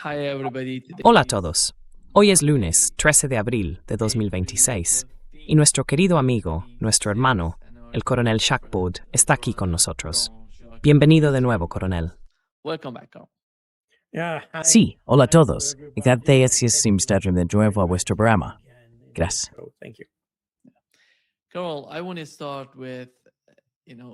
Hi everybody. Today Hola a is todos. Hoy es lunes 13 de abril de 2026 y nuestro querido amigo, nuestro hermano, el coronel Shackbod, está aquí con nosotros. Bienvenido de nuevo, coronel. Welcome back. Sí, hola a todos. Gracias de nuevo a vuestro programa. Gracias. Carol, I want to start with,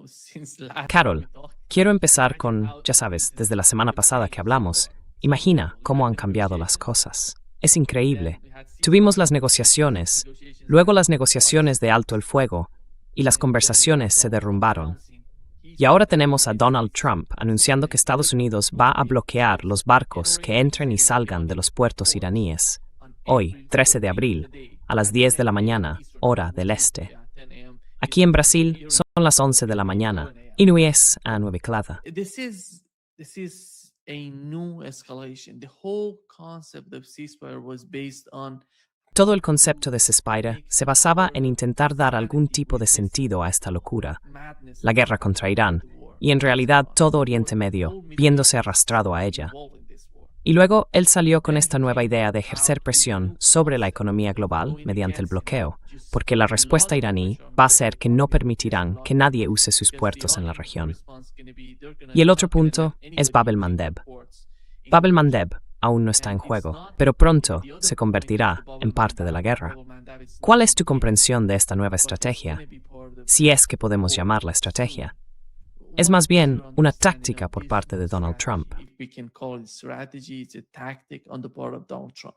since last Carol, we talked, quiero empezar con, ya sabes, desde la semana pasada que hablamos, imagina cómo han cambiado las cosas. Es increíble. Tuvimos las negociaciones, luego las negociaciones de alto el fuego, y las conversaciones se derrumbaron. Y ahora tenemos a Donald Trump anunciando que Estados Unidos va a bloquear los barcos que entren y salgan de los puertos iraníes. Hoy, 13 de abril, a las 10 de la mañana, hora del este. Aquí en Brasil son las 11 de la mañana y no es a 9 clada. This is a new escalation. The whole concept of ceasefire was based on Todo el concepto de ceasefire se basaba en intentar dar algún tipo de sentido a esta locura, madness. la guerra contra Irán, y en realidad todo Oriente Medio, viéndose arrastrado a ella. Y luego él salió con esta nueva idea de ejercer presión sobre la economía global mediante el bloqueo, porque la respuesta iraní va a ser que no permitirán que nadie use sus puertos en la región. Y el otro punto es Bab el-Mandeb. Bab el-Mandeb aún no está en juego, pero pronto se convertirá en parte de la guerra. ¿Cuál es tu comprensión de esta nueva estrategia? Si es que podemos llamarla estrategia. Es más bien una táctica por parte de Donald Trump. We can call it strategy. It's a tactic on the part of Donald Trump.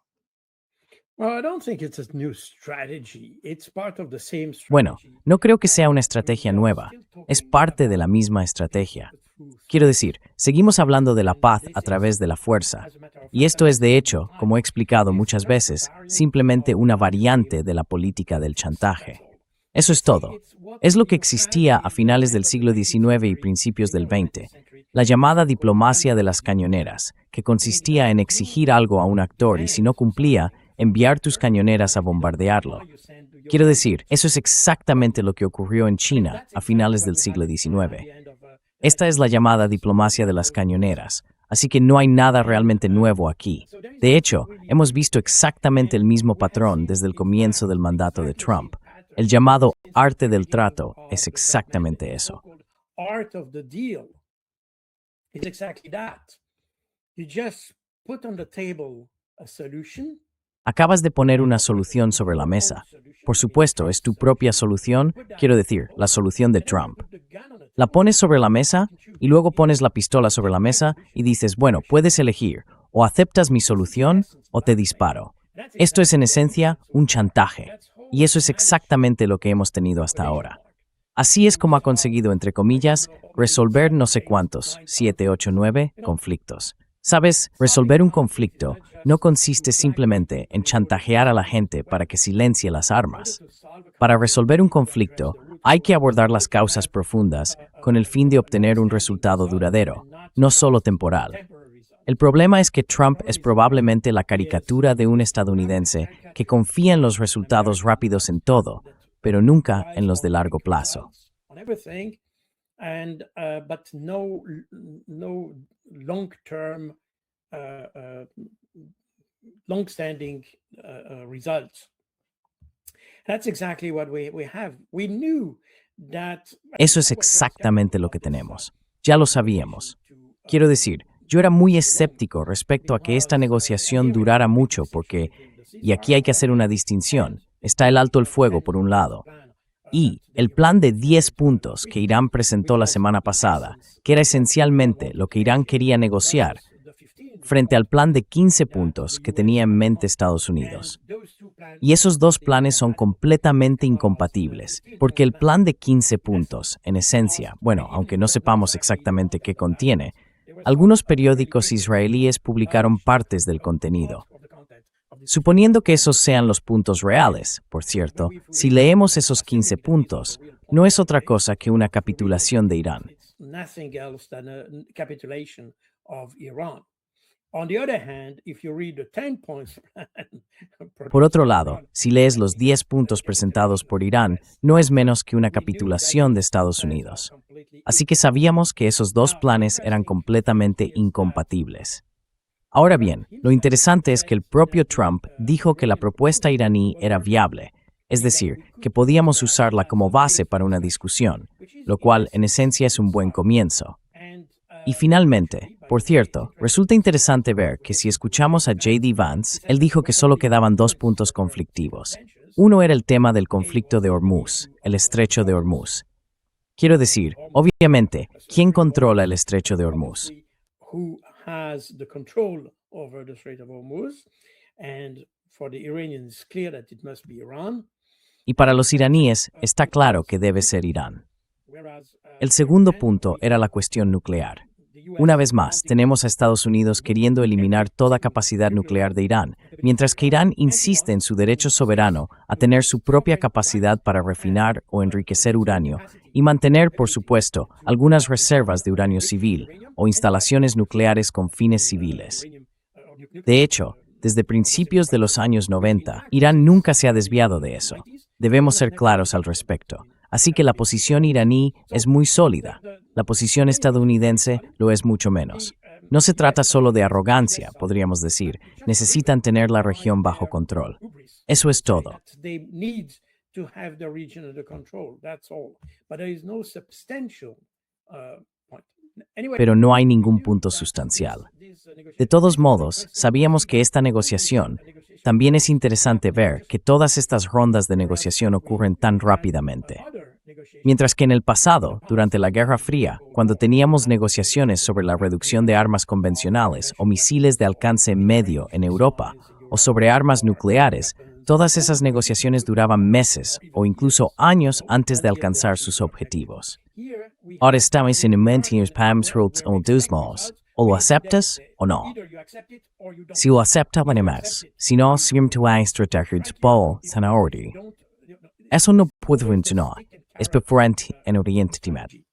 Bueno, no creo que sea una estrategia nueva. Es parte de la misma estrategia. Quiero decir, seguimos hablando de la paz a través de la fuerza. Y esto es, de hecho, como he explicado muchas veces, simplemente una variante de la política del chantaje. Eso es todo. Es lo que existía a finales del siglo XIX y principios del XX, la llamada diplomacia de las cañoneras, que consistía en exigir algo a un actor y si no cumplía, enviar tus cañoneras a bombardearlo. Quiero decir, eso es exactamente lo que ocurrió en China a finales del siglo XIX. Esta es la llamada diplomacia de las cañoneras, así que no hay nada realmente nuevo aquí. De hecho, hemos visto exactamente el mismo patrón desde el comienzo del mandato de Trump. El llamado arte del trato es exactamente eso. Art of the deal is exactly that. You just put on the table a solution. Acabas de poner una solución sobre la mesa. Por supuesto, es tu propia solución, quiero decir, la solución de Trump. La pones sobre la mesa y luego pones la pistola sobre la mesa y dices, bueno, puedes elegir, o aceptas mi solución o te disparo. Esto es en esencia un chantaje, y eso es exactamente lo que hemos tenido hasta ahora. Así es como ha conseguido, entre comillas, resolver no sé cuántos, 7, 8, 9 conflictos. Sabes, resolver un conflicto no consiste simplemente en chantajear a la gente para que silencie las armas. Para resolver un conflicto, hay que abordar las causas profundas con el fin de obtener un resultado duradero, no solo temporal. El problema es que Trump es probablemente la caricatura de un estadounidense que confía en los resultados rápidos en todo, pero nunca en los de largo plazo. On everything, but no long-term, long-standing results. That's exactly what we have. We knew that. Eso es exactamente lo que tenemos. Ya lo sabíamos. Quiero decir, yo era muy escéptico respecto a que esta negociación durara mucho porque, y aquí hay que hacer una distinción, está el alto el fuego por un lado, y el plan de 10 puntos que Irán presentó la semana pasada, que era esencialmente lo que Irán quería negociar, frente al plan de 15 puntos que tenía en mente Estados Unidos. Y esos dos planes son completamente incompatibles, porque el plan de 15 puntos, en esencia, bueno, aunque no sepamos exactamente qué contiene, algunos periódicos israelíes publicaron partes del contenido. Suponiendo que esos sean los puntos reales, por cierto, si leemos esos 15 puntos, no es otra cosa que una capitulación de Irán. Nothing else than a capitulation of Iran. On the other hand, if you read the 10 points Por otro lado, si lees los 10 puntos presentados por Irán, no es menos que una capitulación de Estados Unidos. Así que sabíamos que esos dos planes eran completamente incompatibles. Ahora bien, lo interesante es que el propio Trump dijo que la propuesta iraní era viable, es decir, que podíamos usarla como base para una discusión, lo cual en esencia es un buen comienzo. Y finalmente, por cierto, resulta interesante ver que si escuchamos a J.D. Vance, él dijo que solo quedaban dos puntos conflictivos. Uno era el tema del conflicto de Hormuz, el estrecho de Hormuz. Quiero decir, obviamente, ¿quién controla el estrecho de Hormuz? Who has the control over the Strait of Hormuz? And for the Iranians, it's clear that it must be Iran. Y para los iraníes está claro que debe ser Irán. El segundo punto era la cuestión nuclear. Una vez más, tenemos a Estados Unidos queriendo eliminar toda capacidad nuclear de Irán, mientras que Irán insiste en su derecho soberano a tener su propia capacidad para refinar o enriquecer uranio y mantener, por supuesto, algunas reservas de uranio civil o instalaciones nucleares con fines civiles. De hecho, desde principios de los años 90, Irán nunca se ha desviado de eso. Debemos ser claros al respecto. Así que la posición iraní es muy sólida. La posición estadounidense lo es mucho menos. No se trata solo de arrogancia, podríamos decir. Necesitan tener la región bajo control. Eso es todo. They need to have the region under control. That's all. But there is no substantial point. Anyway, Pero no hay ningún punto sustancial. De todos modos, sabíamos que esta negociación, también es interesante ver que todas estas rondas de negociación ocurren tan rápidamente. Mientras que en el pasado, durante la Guerra Fría, cuando teníamos negociaciones sobre la reducción de armas convencionales o misiles de alcance medio en Europa, o sobre armas nucleares, todas esas negociaciones duraban meses o incluso años antes de alcanzar sus objetivos. Ahora estamos en un momento en que podemos o dos modos, o lo aceptas o no. Si lo acepta, bueno más. Si no, siempre hay estrategias para zanahoria. Eso no puede funcionar. Es preferente en Oriente Medio.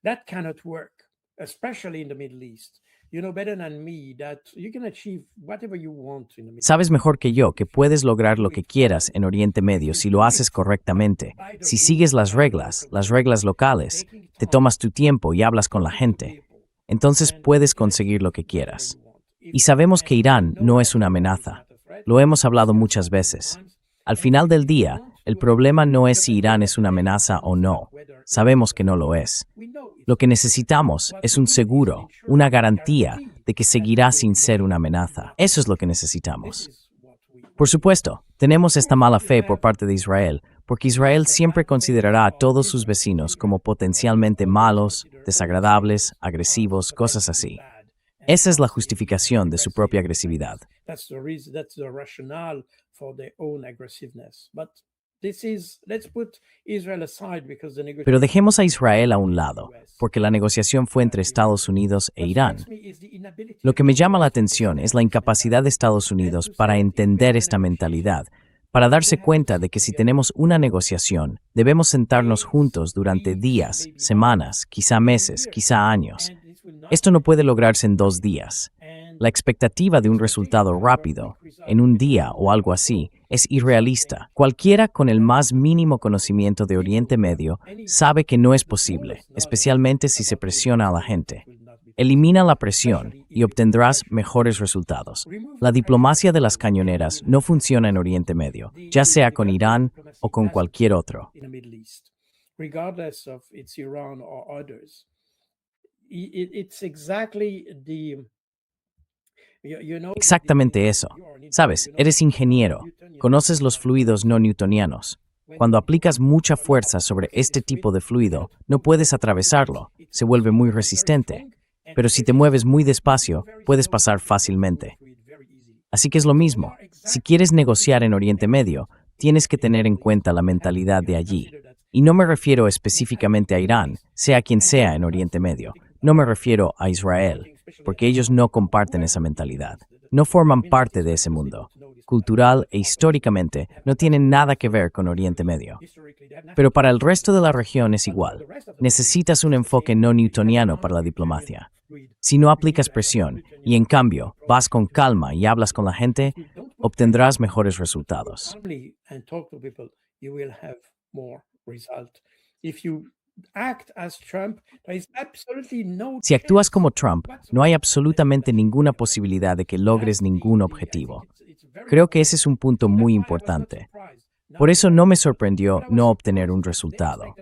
that cannot work, especially in the Middle East. You know better than me that you can achieve whatever you want in the Middle Sabes mejor que yo que puedes lograr lo que quieras en Oriente Medio si lo haces correctamente, si sigues las reglas locales, te tomas tu tiempo y hablas con la gente. Entonces puedes conseguir lo que quieras. Y sabemos que Irán no es una amenaza. Lo hemos hablado muchas veces. Al final del día, el problema no es si Irán es una amenaza o no. Sabemos que no lo es. Lo que necesitamos es un seguro, una garantía de que seguirá sin ser una amenaza. Eso es lo que necesitamos. Por supuesto, tenemos esta mala fe por parte de Israel, porque Israel siempre considerará a todos sus vecinos como potencialmente malos, desagradables, agresivos, cosas así. Esa es la justificación de su propia agresividad. That's the reason, that's the rationale for their own aggressiveness. But let's put Israel aside because the Pero negotiation dejemos a Israel a un lado, porque la negociación fue entre Estados Unidos e Irán. Lo que me llama la atención es la incapacidad de Estados Unidos para entender esta mentalidad, para darse cuenta de que si tenemos una negociación, debemos sentarnos juntos durante días, semanas, quizá meses, quizá años. Esto no puede lograrse en 2 días. La expectativa de un resultado rápido, en un día o algo así, es irrealista. Cualquiera con el más mínimo conocimiento de Oriente Medio sabe que no es posible, especialmente si se presiona a la gente. Elimina la presión y obtendrás mejores resultados. La diplomacia de las cañoneras no funciona en Oriente Medio, ya sea con Irán o con cualquier otro. in the Middle East, regardless of it's Iran or others. It's exactly the you know Exactamente eso. Sabes, eres ingeniero, conoces los fluidos no newtonianos. Cuando aplicas mucha fuerza sobre este tipo de fluido, no puedes atravesarlo, se vuelve muy resistente. Pero si te mueves muy despacio, puedes pasar fácilmente. Así que es lo mismo. Si quieres negociar en Oriente Medio, tienes que tener en cuenta la mentalidad de allí. Y no me refiero específicamente a Irán, sea quien sea en Oriente Medio. No me refiero a Israel, porque ellos no comparten esa mentalidad. No forman parte de ese mundo. Cultural e históricamente no tienen nada que ver con Oriente Medio. Pero para el resto de la región es igual. Necesitas un enfoque no newtoniano para la diplomacia. Si no aplicas presión y en cambio vas con calma y hablas con la gente, obtendrás mejores resultados. calmly and talk to people, you will have more result. If you act as Trump, there is absolutely no Si actúas chance como Trump, no hay whatsoever absolutamente ninguna posibilidad de que logres ningún objetivo. Creo que ese es un punto muy importante. Por eso no me sorprendió no obtener un resultado.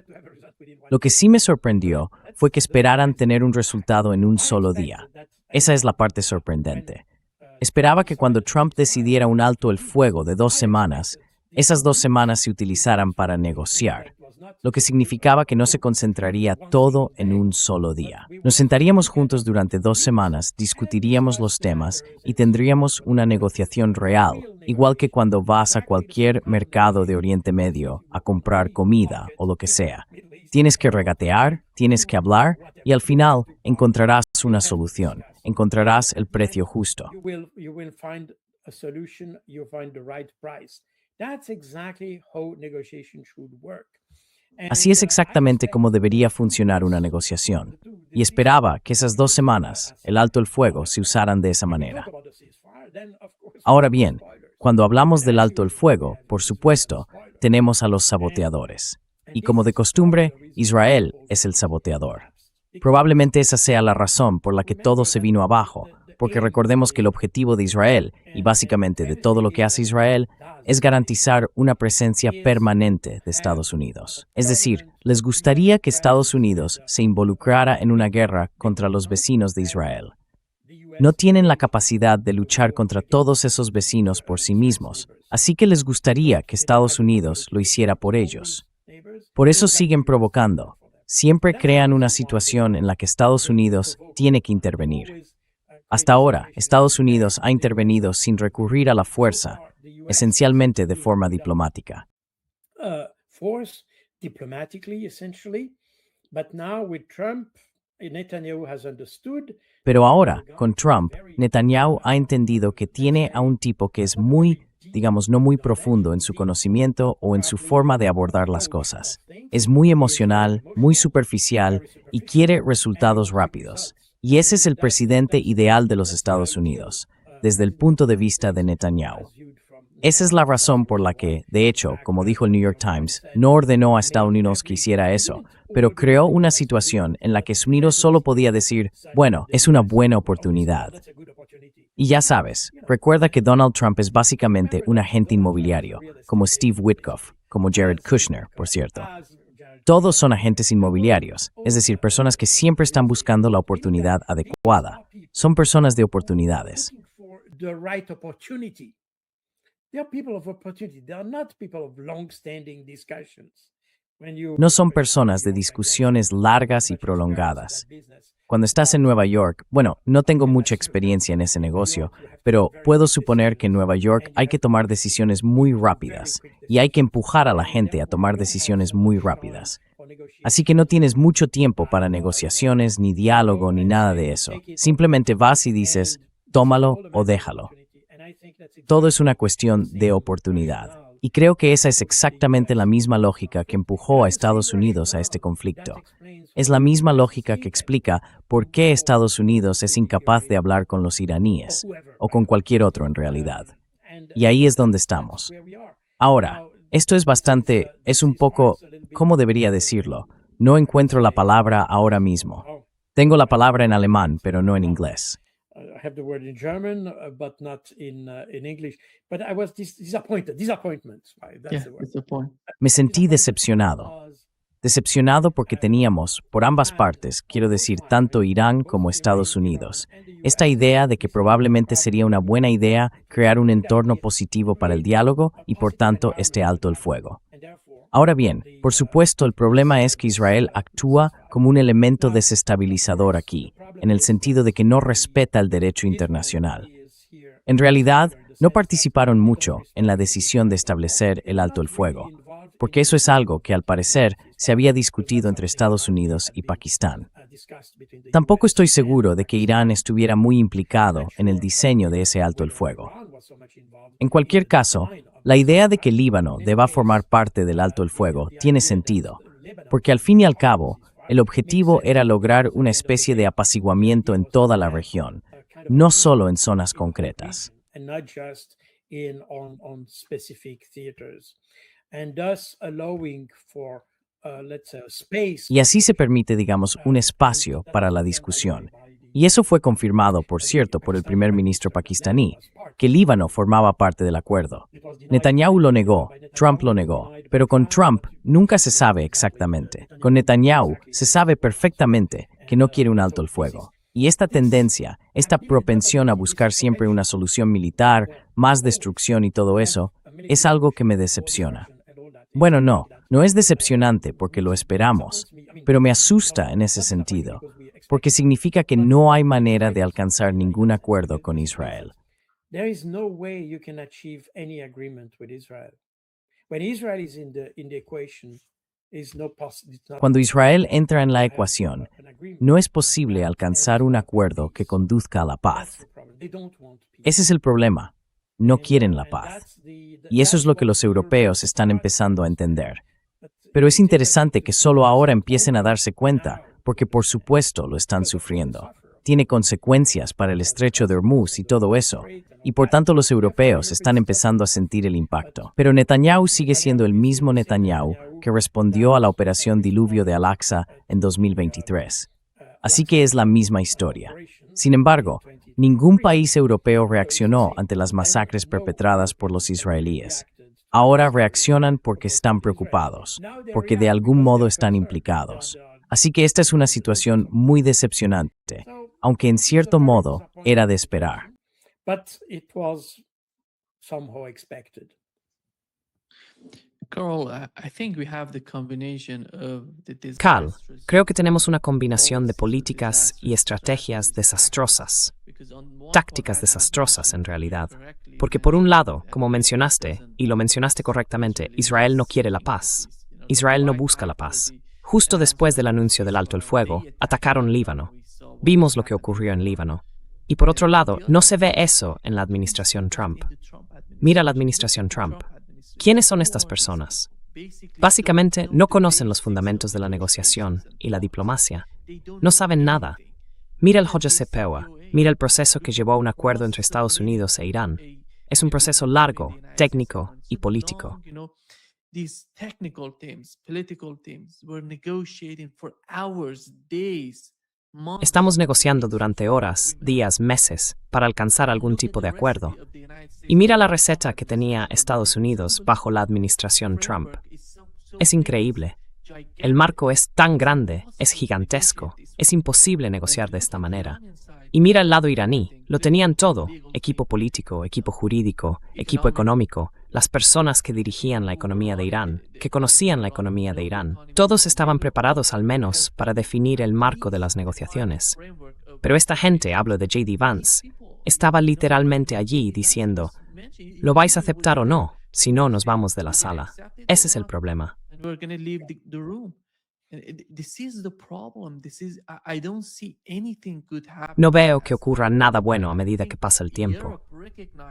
Lo que sí me sorprendió fue que esperaran tener un resultado en un solo día. Esa es la parte sorprendente. Esperaba que cuando Trump decidiera un alto el fuego de 2 semanas, esas 2 semanas se utilizaran para negociar, lo que significaba que no se concentraría todo en un solo día. Nos sentaríamos juntos durante 2 semanas, discutiríamos los temas y tendríamos una negociación real, igual que cuando vas a cualquier mercado de Oriente Medio a comprar comida o lo que sea. Tienes que regatear, tienes que hablar y al final encontrarás una solución, encontrarás el precio justo. You will find a solution, you find the right price. That's exactly how negotiation should work. Así es exactamente como debería funcionar una negociación. Y esperaba que esas 2 semanas, el alto el fuego, se usaran de esa manera. Ahora bien, cuando hablamos del alto el fuego, por supuesto, tenemos a los saboteadores. Y como de costumbre, Israel es el saboteador. Probablemente esa sea la razón por la que todo se vino abajo, porque recordemos que el objetivo de Israel, y básicamente de todo lo que hace Israel, es garantizar una presencia permanente de Estados Unidos. Es decir, les gustaría que Estados Unidos se involucrara en una guerra contra los vecinos de Israel. No tienen la capacidad de luchar contra todos esos vecinos por sí mismos, así que les gustaría que Estados Unidos lo hiciera por ellos. Por eso siguen provocando. Siempre crean una situación en la que Estados Unidos tiene que intervenir. Hasta ahora, Estados Unidos ha intervenido sin recurrir a la fuerza, esencialmente de forma diplomática. Force diplomatically, essentially. But now with Trump, Netanyahu has understood. Pero ahora, con Trump, Netanyahu ha entendido que tiene a un tipo que es muy, digamos, no muy profundo en su conocimiento o en su forma de abordar las cosas. Es muy emocional, muy superficial y quiere resultados rápidos. Y ese es el presidente ideal de los Estados Unidos, desde el punto de vista de Netanyahu. Esa es la razón por la que, de hecho, como dijo el New York Times, no ordenó a Estados Unidos que hiciera eso, pero creó una situación en la que Estados Unidos solo podía decir, bueno, es una buena oportunidad. Y ya sabes, recuerda que Donald Trump es básicamente un agente inmobiliario, como Steve Witkoff, como Jared Kushner, por cierto. Todos son agentes inmobiliarios, es decir, personas que siempre están buscando la oportunidad adecuada. Son personas de oportunidades. The right opportunity. They are people of opportunity. They are not people of long-standing discussions. No son personas de discusiones largas y prolongadas. Cuando estás en Nueva York, bueno, no tengo mucha experiencia en ese negocio, pero puedo suponer que en Nueva York hay que tomar decisiones muy rápidas y hay que empujar a la gente a tomar decisiones muy rápidas. Así que no tienes mucho tiempo para negociaciones, ni diálogo, ni nada de eso. Simplemente vas y dices, tómalo o déjalo. Todo es una cuestión de oportunidad. Y creo que esa es exactamente la misma lógica que empujó a Estados Unidos a este conflicto. Es la misma lógica que explica por qué Estados Unidos es incapaz de hablar con los iraníes, o con cualquier otro en realidad. Y ahí es donde estamos. Ahora, esto es un poco, ¿cómo debería decirlo? No encuentro la palabra ahora mismo. Tengo la palabra en alemán, pero no en inglés. I have the word in German, but not in English. But I was disappointed. Disappointment. Right? That's the word. That's the point. Me sentí decepcionado. Decepcionado porque teníamos, por ambas partes, quiero decir, tanto Irán como Estados Unidos, esta idea de que probablemente sería una buena idea crear un entorno positivo para el diálogo y, por tanto, este alto el fuego. Ahora bien, por supuesto, el problema es que Israel actúa como un elemento desestabilizador aquí, en el sentido de que no respeta el derecho internacional. En realidad, no participaron mucho en la decisión de establecer el alto el fuego, porque eso es algo que, al parecer, se había discutido entre Estados Unidos y Pakistán. Tampoco estoy seguro de que Irán estuviera muy implicado en el diseño de ese alto el fuego. En cualquier caso, la idea de que Líbano deba formar parte del alto el fuego tiene sentido, porque al fin y al cabo, el objetivo era lograr una especie de apaciguamiento en toda la región, no solo en zonas concretas. And thus allowing for let's say, space. Y así se permite, digamos, un espacio para la discusión. Y eso fue confirmado, por cierto, por el primer ministro pakistaní, que Líbano formaba parte del acuerdo. Netanyahu lo negó, Trump lo negó, pero con Trump nunca se sabe exactamente. Con Netanyahu se sabe perfectamente que no quiere un alto el fuego. Y esta tendencia, esta propensión a buscar siempre una solución militar, más destrucción y todo eso, es algo que me decepciona. Bueno, no es decepcionante porque lo esperamos, pero me asusta en ese sentido, porque significa que no hay manera de alcanzar ningún acuerdo con Israel. There is no way you can achieve any agreement with Israel. When Israel is in the equation, it's not possible. Cuando Israel entra en la ecuación, no es posible alcanzar un acuerdo que conduzca a la paz. Ese es el problema. No quieren la paz. Y eso es lo que los europeos están empezando a entender. Pero es interesante que solo ahora empiecen a darse cuenta, porque por supuesto lo están sufriendo. Tiene consecuencias para el estrecho de Hormuz y todo eso, y por tanto los europeos están empezando a sentir el impacto. Pero Netanyahu sigue siendo el mismo Netanyahu que respondió a la operación Diluvio de Al-Aqsa en 2023. Así que es la misma historia. Sin embargo, ningún país europeo reaccionó ante las masacres perpetradas por los israelíes. Ahora reaccionan porque están preocupados, porque de algún modo están implicados. Así que esta es una situación muy decepcionante, aunque en cierto modo era de esperar. But it was somehow expected. Carl, creo que tenemos una combinación de políticas y estrategias desastrosas, tácticas desastrosas en realidad, porque por un lado, como mencionaste, y lo mencionaste correctamente, Israel no quiere la paz, Israel no busca la paz. Justo después del anuncio del alto el fuego, atacaron Líbano. Vimos lo que ocurrió en Líbano. Y por otro lado, no se ve eso en la administración Trump. Mira la administración Trump. ¿Quiénes son estas personas? Básicamente, no conocen los fundamentos de la negociación y la diplomacia. No saben nada. Mira el Hoja Sepewa. Mira el proceso que llevó a un acuerdo entre Estados Unidos e Irán. Es un proceso largo, técnico y político. These technical teams, political teams, were negotiating for hours, days, months. Estamos negociando durante horas, días, meses, para alcanzar algún tipo de acuerdo. Y mira la receta que tenía Estados Unidos bajo la administración Trump. Es increíble. El marco es tan grande, es gigantesco, es imposible negociar de esta manera. Y mira el lado iraní, lo tenían todo, equipo político, equipo jurídico, equipo económico, las personas que dirigían la economía de Irán, que conocían la economía de Irán. Todos estaban preparados al menos para definir el marco de las negociaciones. Pero esta gente, hablo de J.D. Vance, estaba literalmente allí diciendo, ¿lo vais a aceptar o no? Si no, nos vamos de la sala. Ese es el problema. No veo que ocurra nada bueno a medida que pasa el tiempo.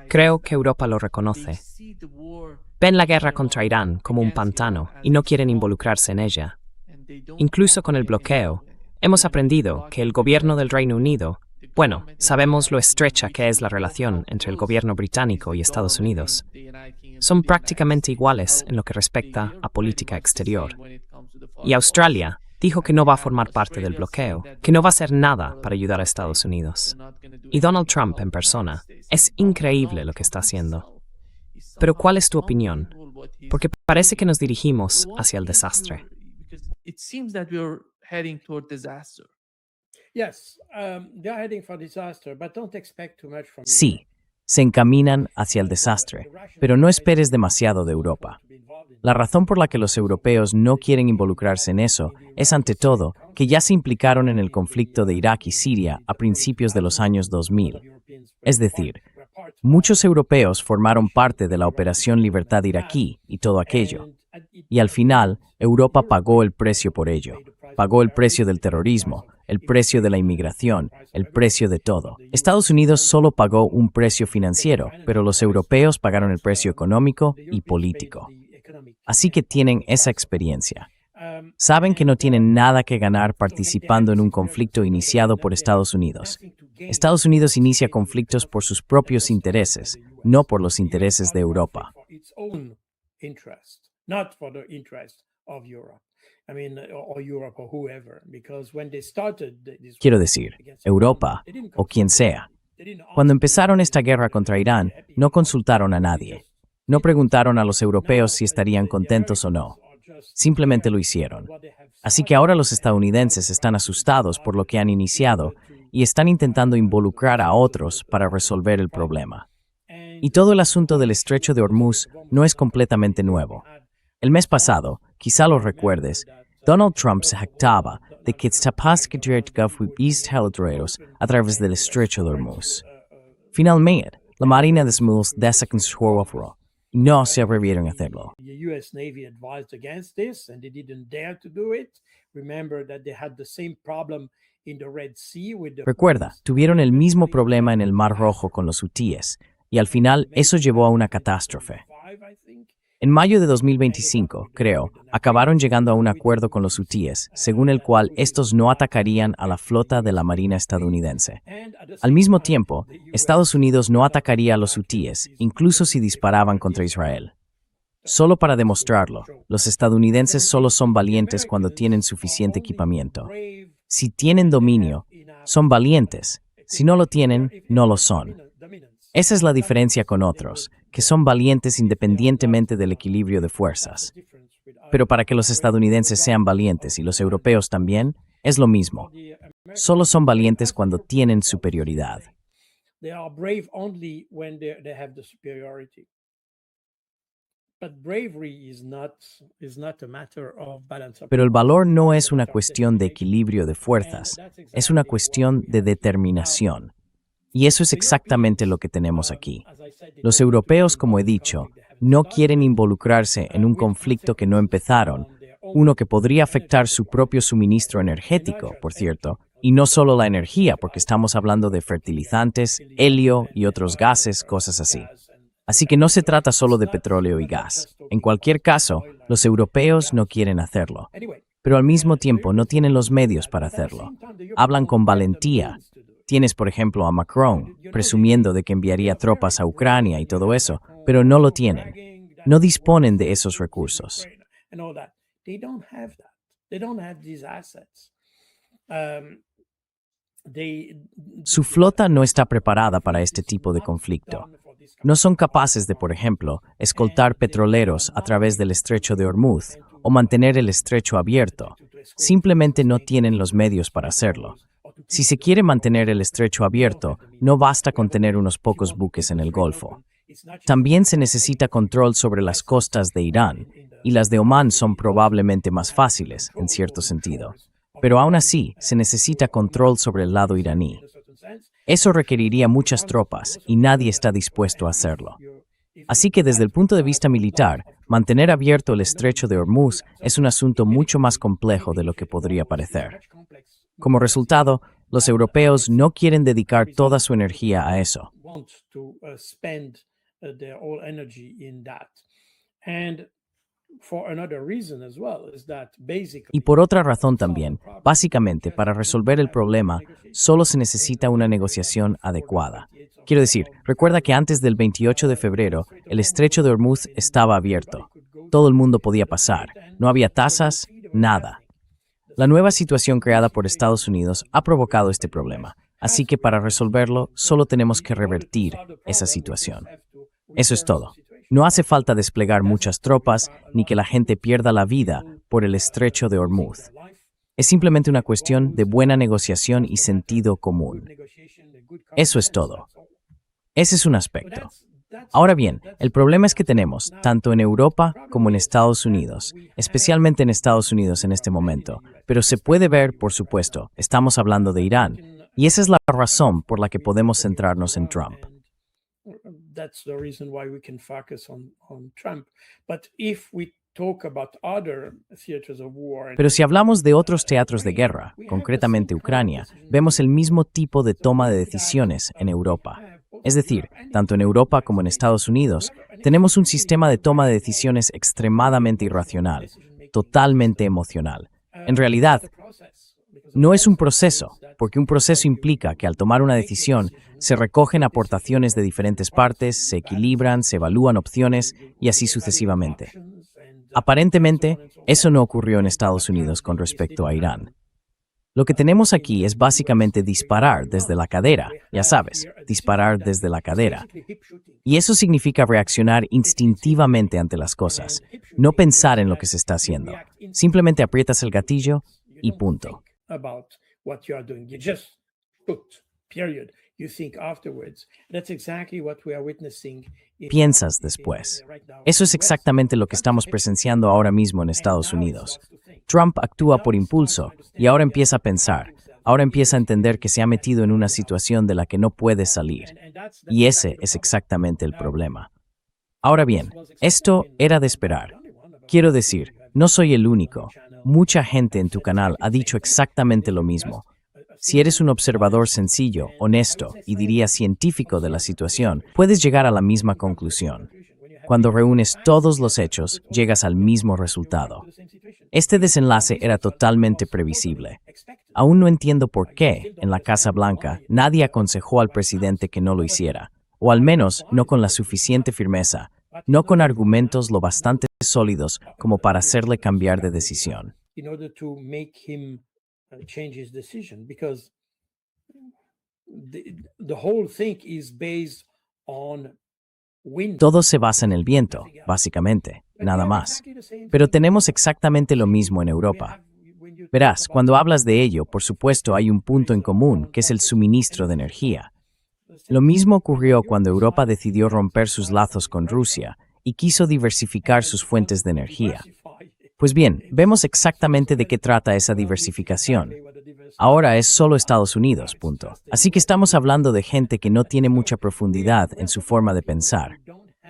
Creo que Europa lo reconoce. Ven la guerra contra Irán como un pantano y no quieren involucrarse en ella. Incluso con el bloqueo, hemos aprendido que el gobierno del Reino Unido, bueno, sabemos lo estrecha que es la relación entre el gobierno británico y Estados Unidos. Son prácticamente iguales en lo que respecta a política exterior. Y Australia dijo que no va a formar parte del bloqueo, que no va a hacer nada para ayudar a Estados Unidos. Y Donald Trump en persona, es increíble lo que está haciendo. Pero ¿cuál es tu opinión? Porque parece que nos dirigimos hacia el desastre. Sí, se encaminan hacia el desastre, pero no esperes demasiado de Europa. La razón por la que los europeos no quieren involucrarse en eso es, ante todo, que ya se implicaron en el conflicto de Irak y Siria a principios de los años 2000. Es decir, muchos europeos formaron parte de la Operación Libertad iraquí y todo aquello. Y al final, Europa pagó el precio por ello. Pagó el precio del terrorismo, el precio de la inmigración, el precio de todo. Estados Unidos solo pagó un precio financiero, pero los europeos pagaron el precio económico y político. Así que tienen esa experiencia. Saben que no tienen nada que ganar participando en un conflicto iniciado por Estados Unidos. Estados Unidos inicia conflictos por sus propios intereses, no por los intereses de Europa. I mean, or Europe or whoever, because when they started this Quiero war decir, against Europa they didn't o quien consult. sea. They didn't ask Cuando the empezaron esta Europeans guerra if contra they Irán, were happy no with it. consultaron a They nadie. just No did it. preguntaron a los Now, europeos si estarían the contentos o Americans no. are just Simplemente lo there hicieron. what they have Así que started ahora los and estadounidenses están asustados por lo que han iniciado y están intentando involucrar a otros para resolver el problema. Y todo el asunto del estrecho de Hormuz no es completamente nuevo. El mes pasado, quizá lo recuerdes, Donald Trump se jactaba de que Tapasquet East Helitroeros a través del estrecho de Hormuz. Finalmente, la Marina de Smuls desaconstruó y no se atrevieron a hacerlo. The US Navy advised against this and they didn't dare to do it. Remember that they had the same problem in the Red Sea with the Recuerda, tuvieron el mismo problema en el Mar Rojo con los hutíes, y al final eso llevó a una catástrofe. En mayo de 2025, creo, acabaron llegando a un acuerdo con los hutíes, según el cual estos no atacarían a la flota de la Marina estadounidense. Al mismo tiempo, Estados Unidos no atacaría a los hutíes, incluso si disparaban contra Israel. Solo para demostrarlo, los estadounidenses solo son valientes cuando tienen suficiente equipamiento. Si tienen dominio, son valientes. Si no lo tienen, no lo son. Esa es la diferencia con otros, que son valientes independientemente del equilibrio de fuerzas. Pero para que los estadounidenses sean valientes y los europeos también, es lo mismo. Solo son valientes cuando tienen superioridad. They are brave only when they have the superiority. But bravery is not a matter of balance of Pero el power. valor no es una cuestión de equilibrio de fuerzas, es una cuestión de determinación. Y eso es exactamente lo que tenemos aquí. Los europeos, como he dicho, no quieren involucrarse en un conflicto que no empezaron, uno que podría afectar su propio suministro energético, por cierto, y no solo la energía, porque estamos hablando de fertilizantes, helio y otros gases, cosas así. Así que no se trata solo de petróleo y gas. En cualquier caso, los europeos no quieren hacerlo, pero al mismo tiempo no tienen los medios para hacerlo. Hablan con valentía. Tienes, por ejemplo, a Macron, presumiendo de que enviaría tropas a Ucrania y todo eso, pero no lo tienen. No disponen de esos recursos. And all that. They don't have that. They don't have these assets. Su flota no está preparada para este tipo de conflicto. No son capaces de, por ejemplo, escoltar petroleros a través del estrecho de Hormuz o mantener el estrecho abierto. Simplemente no tienen los medios para hacerlo. Si se quiere mantener el estrecho abierto, no basta con tener unos pocos buques en el Golfo. También se necesita control sobre las costas de Irán, y las de Omán son probablemente más fáciles, en cierto sentido. Pero aún así, se necesita control sobre el lado iraní. Eso requeriría muchas tropas, y nadie está dispuesto a hacerlo. Así que desde el punto de vista militar, mantener abierto el estrecho de Hormuz es un asunto mucho más complejo de lo que podría parecer. Como resultado, los europeos no quieren dedicar toda su energía a eso. Y por otra razón también, básicamente para resolver el problema, solo se necesita una negociación adecuada. Quiero decir, recuerda que antes del 28 de febrero, el estrecho de Hormuz estaba abierto. Todo el mundo podía pasar. No había tasas, nada. La nueva situación creada por Estados Unidos ha provocado este problema, así que para resolverlo solo tenemos que revertir esa situación. Eso es todo. No hace falta desplegar muchas tropas ni que la gente pierda la vida por el estrecho de Hormuz. Es simplemente una cuestión de buena negociación y sentido común. Eso es todo. Ese es un aspecto. Ahora bien, el problema es que tenemos, tanto en Europa como en Estados Unidos, especialmente en Estados Unidos en este momento, pero se puede ver, por supuesto, estamos hablando de Irán, y esa es la razón por la que podemos centrarnos en Trump. That's the reason why we can focus on Trump. But if we talk about other theaters of war, Pero si hablamos de otros teatros de guerra, concretamente Ucrania, vemos el mismo tipo de toma de decisiones en Europa. Es decir, tanto en Europa como en Estados Unidos, tenemos un sistema de toma de decisiones extremadamente irracional, totalmente emocional. En realidad, no es un proceso, porque un proceso implica que al tomar una decisión, se recogen aportaciones de diferentes partes, se equilibran, se evalúan opciones y así sucesivamente. Aparentemente, eso no ocurrió en Estados Unidos con respecto a Irán. Lo que tenemos aquí es básicamente disparar desde la cadera, ya sabes, disparar desde la cadera. Y eso significa reaccionar instintivamente ante las cosas, no pensar en lo que se está haciendo. Simplemente aprietas el gatillo y punto. Piensas después. Eso es exactamente lo que estamos presenciando ahora mismo en Estados Unidos. Trump actúa por impulso y ahora empieza a pensar. Ahora empieza a entender que se ha metido en una situación de la que no puede salir. Y ese es exactamente el problema. Ahora bien, esto era de esperar. Quiero decir, no soy el único. Mucha gente en tu canal ha dicho exactamente lo mismo. Si eres un observador sencillo, honesto y diría científico de la situación, puedes llegar a la misma conclusión. Cuando reúnes todos los hechos, llegas al mismo resultado. Este desenlace era totalmente previsible. Aún no entiendo por qué, en la Casa Blanca, nadie aconsejó al presidente que no lo hiciera, o al menos no con la suficiente firmeza, no con argumentos lo bastante sólidos como para hacerle cambiar de decisión. Change his decision because the whole thing is based on wind. Todo se basa en el viento, básicamente, nada más. Pero tenemos exactamente lo mismo en Europa. Verás, cuando hablas de ello, por supuesto hay un punto en común, que es el suministro de energía. Lo mismo ocurrió cuando Europa decidió romper sus lazos con Rusia y quiso diversificar sus fuentes de energía. Pues bien, vemos exactamente de qué trata esa diversificación. Ahora es solo Estados Unidos, punto. Así que estamos hablando de gente que no tiene mucha profundidad en su forma de pensar.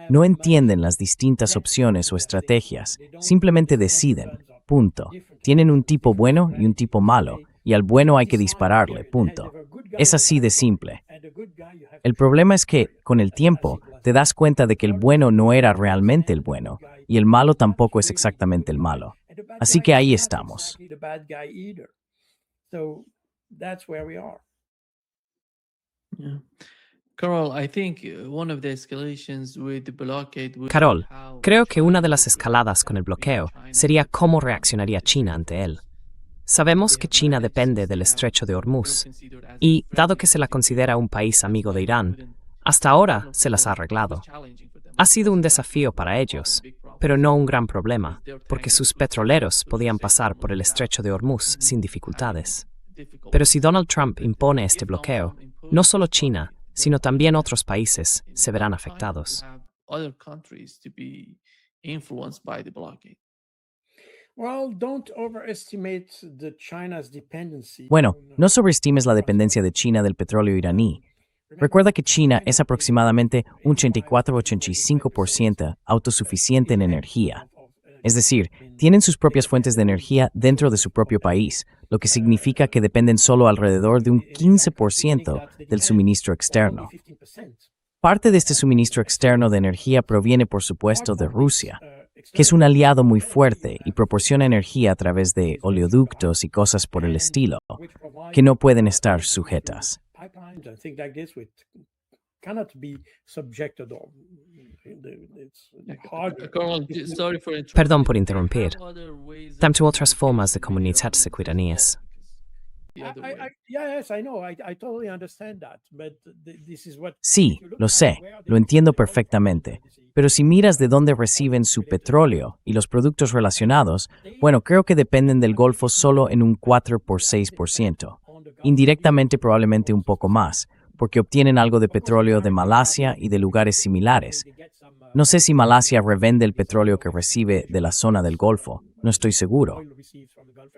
No entienden las distintas opciones o estrategias, simplemente deciden, punto. Tienen un tipo bueno y un tipo malo, y al bueno hay que dispararle, punto. Es así de simple. El problema es que, con el tiempo, te das cuenta de que el bueno no era realmente el bueno, y el malo tampoco es exactamente el malo. Así que ahí estamos. Carol, creo que una de las escaladas con el bloqueo sería cómo reaccionaría China ante él. Sabemos que China depende del estrecho de Hormuz, y, dado que se la considera un país amigo de Irán, hasta ahora se las ha arreglado. Ha sido un desafío para ellos, pero no un gran problema, porque sus petroleros podían pasar por el estrecho de Hormuz sin dificultades. Pero si Donald Trump impone este bloqueo, no solo China, sino también otros países se verán afectados. Bueno, no sobreestimes la dependencia de China del petróleo iraní. Recuerda que China es aproximadamente un 84-85% autosuficiente en energía. Es decir, tienen sus propias fuentes de energía dentro de su propio país, lo que significa que dependen solo alrededor de un 15% del suministro externo. Parte de este suministro externo de energía proviene, por supuesto, de Rusia, que es un aliado muy fuerte y proporciona energía a través de oleoductos y cosas por el estilo, que no pueden estar sujetas. Perdón por interrumpir. Tanto otras formas de comunicarse con iraníes. Sí, lo sé, lo entiendo perfectamente. Pero si miras de dónde reciben su petróleo y los productos relacionados, bueno, creo que dependen del Golfo solo en un 4-6%. Indirectamente probablemente un poco más, porque obtienen algo de petróleo de Malasia y de lugares similares. No sé si Malasia revende el petróleo que recibe de la zona del Golfo, no estoy seguro.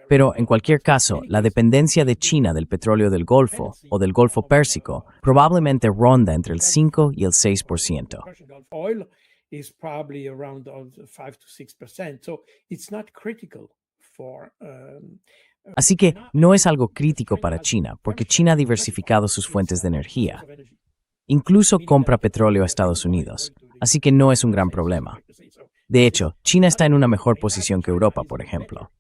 Pero, en cualquier caso, la dependencia de China del petróleo del Golfo o del Golfo Pérsico probablemente ronda entre el 5 y el 6%. Así que no es algo crítico para China, porque China ha diversificado sus fuentes de energía. Incluso compra petróleo a Estados Unidos, así que no es un gran problema. De hecho, China está en una mejor posición que Europa, por ejemplo.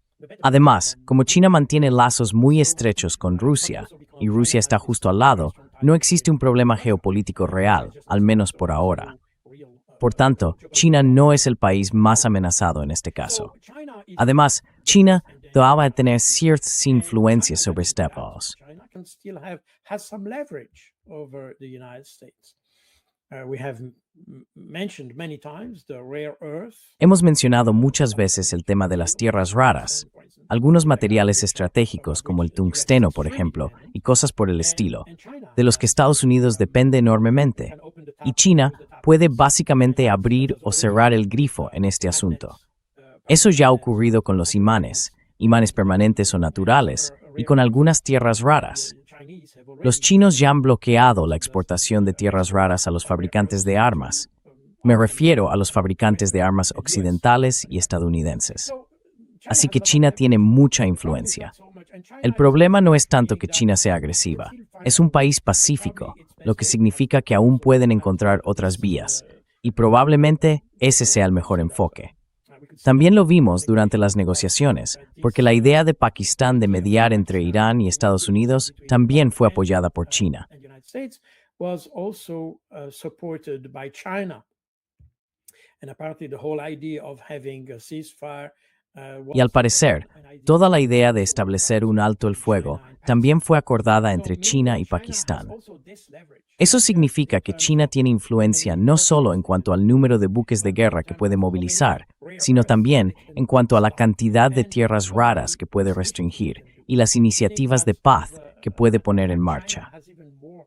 Además, como China mantiene lazos muy estrechos con Rusia, y Rusia está justo al lado, no existe un problema geopolítico real, al menos por ahora. Por tanto, China no es el país más amenazado en este caso. Además, China todavía va a tener ciertas influencias sobre Estados. China can still has some leverage over the United States. We have mentioned many times the rare earth. Hemos mencionado muchas veces el tema de las tierras raras, algunos materiales estratégicos como el tungsteno, por ejemplo, y cosas por el estilo, de los que Estados Unidos depende enormemente, y China puede básicamente abrir o cerrar el grifo en este asunto. Eso ya ha ocurrido con los imanes permanentes o naturales, y con algunas tierras raras. Los chinos ya han bloqueado la exportación de tierras raras a los fabricantes de armas. Me refiero a los fabricantes de armas occidentales y estadounidenses. Así que China tiene mucha influencia. El problema no es tanto que China sea agresiva. Es un país pacífico, lo que significa que aún pueden encontrar otras vías. Y probablemente ese sea el mejor enfoque. También lo vimos durante las negociaciones, porque la idea de Pakistán de mediar entre Irán y Estados Unidos también fue apoyada por China. Y al parecer, toda la idea de establecer un alto el fuego también fue acordada entre China y Pakistán. Eso significa que China tiene influencia no solo en cuanto al número de buques de guerra que puede movilizar, sino también en cuanto a la cantidad de tierras raras que puede restringir y las iniciativas de paz que puede poner en marcha.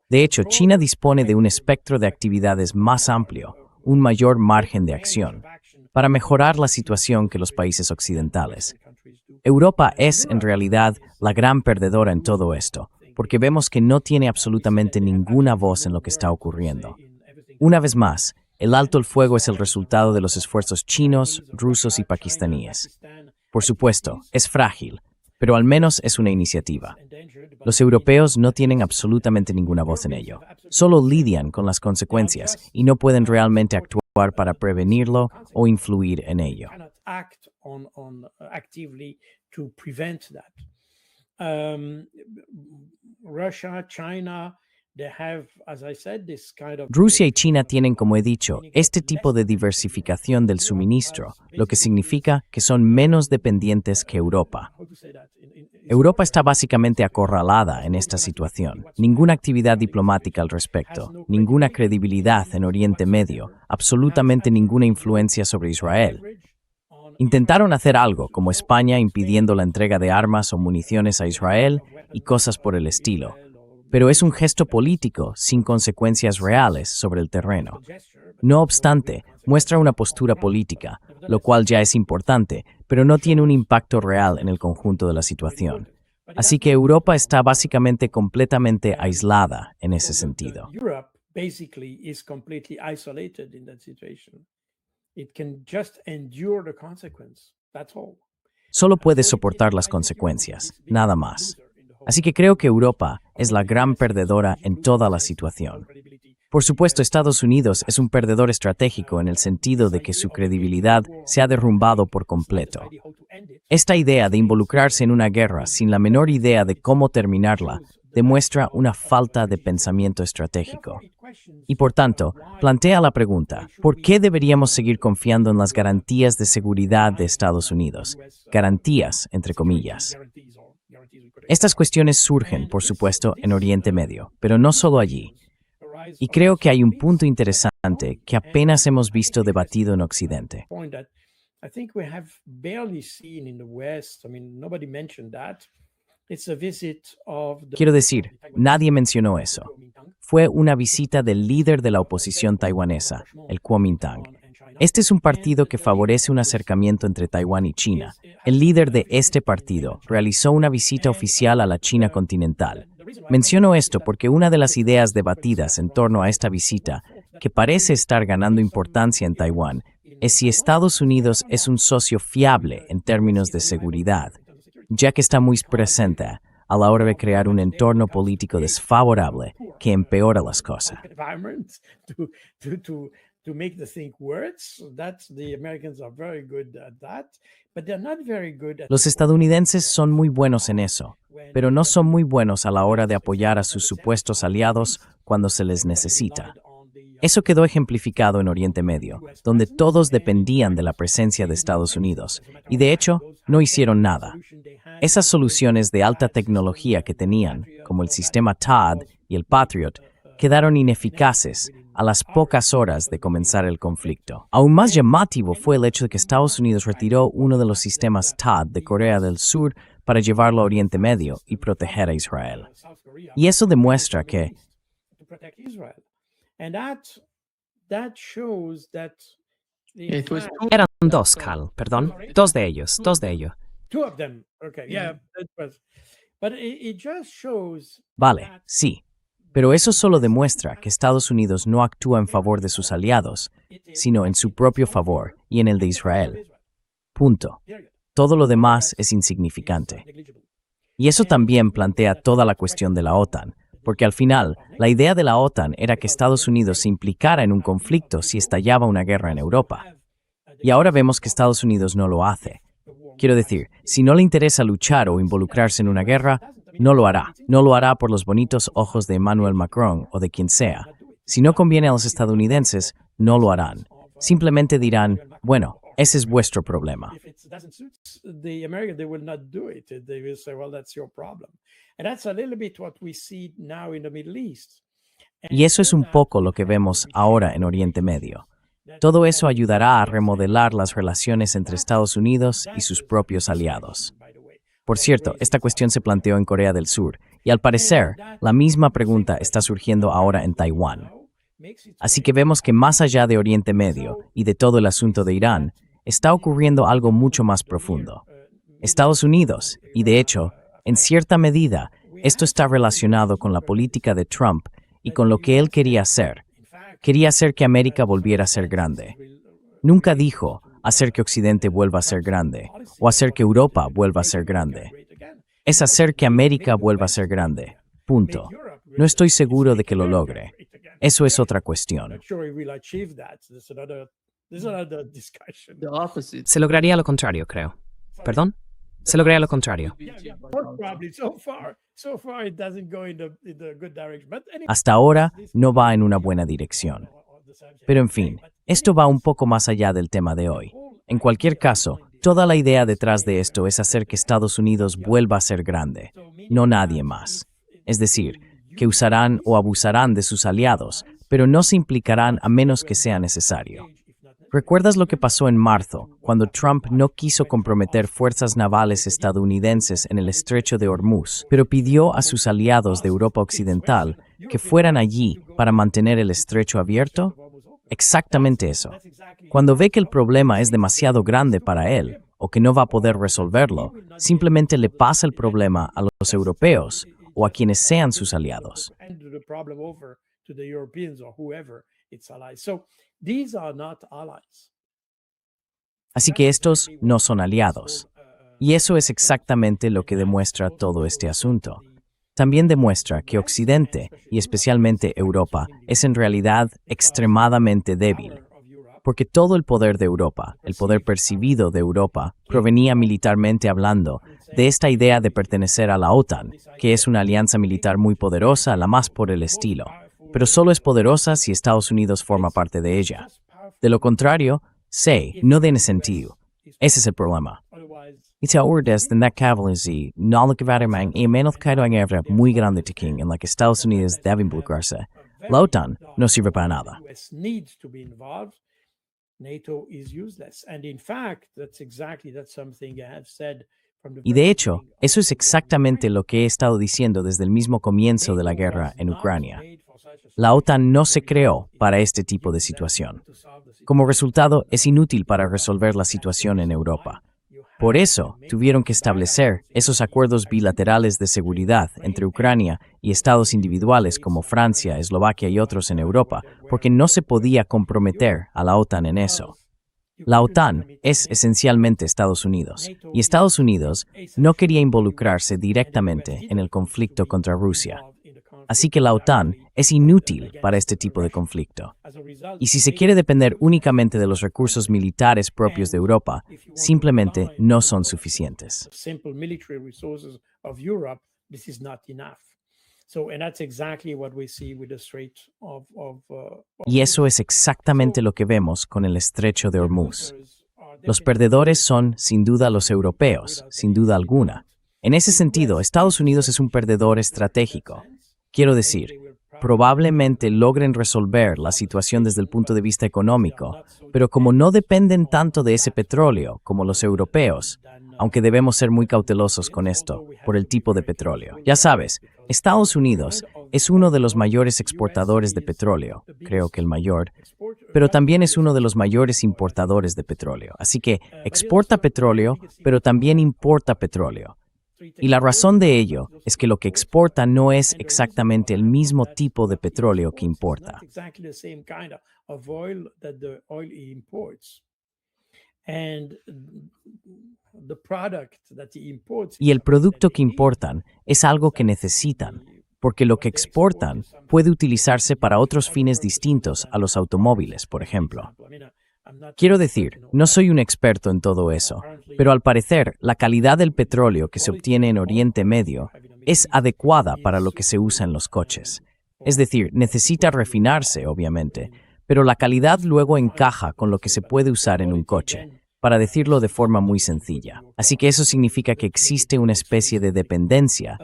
De hecho, China dispone de un espectro de actividades más amplio, un mayor margen de acción, para mejorar la situación que los países occidentales. Europa es, en realidad, la gran perdedora en todo esto, porque vemos que no tiene absolutamente ninguna voz en lo que está ocurriendo. Una vez más, el alto el fuego es el resultado de los esfuerzos chinos, rusos y pakistaníes. Por supuesto, es frágil, pero al menos es una iniciativa. Los europeos no tienen absolutamente ninguna voz en ello. Solo lidian con las consecuencias y no pueden realmente actuar para prevenirlo o influir en ello. Rusia y China tienen, como he dicho, este tipo de diversificación del suministro, lo que significa que son menos dependientes que Europa. Europa está básicamente acorralada en esta situación. Ninguna actividad diplomática al respecto, ninguna credibilidad en Oriente Medio, absolutamente ninguna influencia sobre Israel. Intentaron hacer algo, como España impidiendo la entrega de armas o municiones a Israel y cosas por el estilo. Pero es un gesto político sin consecuencias reales sobre el terreno. No obstante, muestra una postura política, lo cual ya es importante, pero no tiene un impacto real en el conjunto de la situación. Así que Europa está básicamente completamente aislada en ese sentido. Solo puede soportar las consecuencias, nada más. Así que creo que Europa es la gran perdedora en toda la situación. Por supuesto, Estados Unidos es un perdedor estratégico en el sentido de que su credibilidad se ha derrumbado por completo. Esta idea de involucrarse en una guerra sin la menor idea de cómo terminarla demuestra una falta de pensamiento estratégico. Y por tanto, plantea la pregunta, ¿por qué deberíamos seguir confiando en las garantías de seguridad de Estados Unidos? Garantías, entre comillas. Estas cuestiones surgen, por supuesto, en Oriente Medio, pero no solo allí. Y creo que hay un punto interesante que apenas hemos visto debatido en Occidente. Quiero decir, nadie mencionó eso. Fue una visita del líder de la oposición taiwanesa, el Kuomintang. Este es un partido que favorece un acercamiento entre Taiwán y China. El líder de este partido realizó una visita oficial a la China continental. Menciono esto porque una de las ideas debatidas en torno a esta visita, que parece estar ganando importancia en Taiwán, es si Estados Unidos es un socio fiable en términos de seguridad, ya que está muy presente a la hora de crear un entorno político desfavorable que empeora las cosas. Los estadounidenses son muy buenos en eso, pero no son muy buenos a la hora de apoyar a sus supuestos aliados cuando se les necesita. Eso quedó ejemplificado en Oriente Medio, donde todos dependían de la presencia de Estados Unidos, y de hecho, no hicieron nada. Esas soluciones de alta tecnología que tenían, como el sistema THAAD y el Patriot, quedaron ineficaces a las pocas horas de comenzar el conflicto. Aún más llamativo fue el hecho de que Estados Unidos retiró uno de los sistemas THAAD de Corea del Sur para llevarlo a Oriente Medio y proteger a Israel. Y eso demuestra que It was two Eran dos, Cal, perdón. Dos de ellos. two of them. Okay, yeah, that was. But it just shows. Vale, sí, pero eso solo demuestra que Estados Unidos no actúa en favor de sus aliados, sino en su propio favor y en el de Israel. Punto. Todo lo demás es insignificante. Y eso también plantea toda la cuestión de la OTAN, porque al final, la idea de la OTAN era que Estados Unidos se implicara en un conflicto si estallaba una guerra en Europa. Y ahora vemos que Estados Unidos no lo hace. Quiero decir, si no le interesa luchar o involucrarse en una guerra, no lo hará. No lo hará por los bonitos ojos de Emmanuel Macron o de quien sea. Si no conviene a los estadounidenses, no lo harán. Simplemente dirán, bueno, ese es vuestro problema. If it doesn't suit the Americans, they will not do it. They will say, well, that's your problem. And that's a little bit what we see now in the Middle East. Y eso es un poco lo que vemos ahora en Oriente Medio. Todo eso ayudará a remodelar las relaciones entre Estados Unidos y sus propios aliados. Por cierto, esta cuestión se planteó en Corea del Sur, y al parecer, la misma pregunta está surgiendo ahora en Taiwán. Así que vemos que más allá de Oriente Medio y de todo el asunto de Irán, está ocurriendo algo mucho más profundo. Estados Unidos, y de hecho, en cierta medida, esto está relacionado con la política de Trump y con lo que él quería hacer. Quería hacer que América volviera a ser grande. Nunca dijo hacer que Occidente vuelva a ser grande o hacer que Europa vuelva a ser grande. Es hacer que América vuelva a ser grande. Punto. No estoy seguro de que lo logre. Eso es otra cuestión. Not sure we will achieve that. There's another discussion. the opposite. Se lograría lo contrario, creo. ¿Perdón? Se lograría lo contrario. Most probably so far it doesn't go in the good direction. But anyway, Hasta ahora no va en una buena dirección. Pero en fin, esto va un poco más allá del tema de hoy. En cualquier caso, toda la idea detrás de esto es hacer que Estados Unidos vuelva a ser grande, no nadie más. Es decir, que usarán o abusarán de sus aliados, pero no se implicarán a menos que sea necesario. ¿Recuerdas lo que pasó en marzo, cuando Trump no quiso comprometer fuerzas navales estadounidenses en el estrecho de Hormuz, pero pidió a sus aliados de Europa Occidental que fueran allí para mantener el estrecho abierto? Exactamente eso. Cuando ve que el problema es demasiado grande para él, o que no va a poder resolverlo, simplemente le pasa el problema a los europeos o a quienes sean sus aliados. hand the problem over to the Europeans or whoever its allies. So these are not allies. Así que estos no son aliados. Y eso es exactamente lo que demuestra todo este asunto. También demuestra que Occidente, y especialmente Europa, es en realidad extremadamente débil, porque todo el poder de Europa, el poder percibido de Europa, provenía militarmente hablando de esta idea de pertenecer a la OTAN, que es una alianza militar muy poderosa, la más por el estilo, pero solo es poderosa si Estados Unidos forma parte de ella. De lo contrario, no tiene sentido. Ese es el problema. Y si ahora desde la caballería no lo que va a remang y menos que una guerra muy grande en la que Estados Unidos debe involucrarse, la OTAN no sirve para nada. US needs to be involved. NATO is useless. And in fact, that's something I have said from the Y de very hecho, beginning. eso es exactamente lo que he estado diciendo desde el mismo comienzo de la guerra en Ucrania. La OTAN no se creó para este tipo de situación. Como resultado, es inútil para resolver la situación en Europa. Por eso, tuvieron que establecer esos acuerdos bilaterales de seguridad entre Ucrania y estados individuales como Francia, Eslovaquia y otros en Europa, porque no se podía comprometer a la OTAN en eso. La OTAN es esencialmente Estados Unidos, y Estados Unidos no quería involucrarse directamente en el conflicto contra Rusia. Así que la OTAN es inútil para este tipo de conflicto. Y si se quiere depender únicamente de los recursos militares propios de Europa, simplemente no son suficientes. Simple military resources of Europe, this is not enough. So, and that's exactly what we see with the Strait of Y eso es exactamente lo que vemos con el estrecho de Hormuz. Los perdedores son, sin duda, los europeos, sin duda alguna. En ese sentido, Estados Unidos es un perdedor estratégico. Quiero decir, probablemente logren resolver la situación desde el punto de vista económico, pero como no dependen tanto de ese petróleo como los europeos, aunque debemos ser muy cautelosos con esto, por el tipo de petróleo. Ya sabes, Estados Unidos es uno de los mayores exportadores de petróleo, creo que el mayor, pero también es uno de los mayores importadores de petróleo. Así que exporta petróleo, pero también importa petróleo. Y la razón de ello es que lo que exporta no es exactamente el mismo tipo de petróleo que importa. Y el producto que importan es algo que necesitan, porque lo que exportan puede utilizarse para otros fines distintos a los automóviles, por ejemplo. Quiero decir, no soy un experto en todo eso, pero al parecer la calidad del petróleo que se obtiene en Oriente Medio es adecuada para lo que se usa en los coches. Es decir, necesita refinarse, obviamente, pero la calidad luego encaja con lo que se puede usar en un coche, para decirlo de forma muy sencilla. Así que eso significa que existe una especie de dependencia,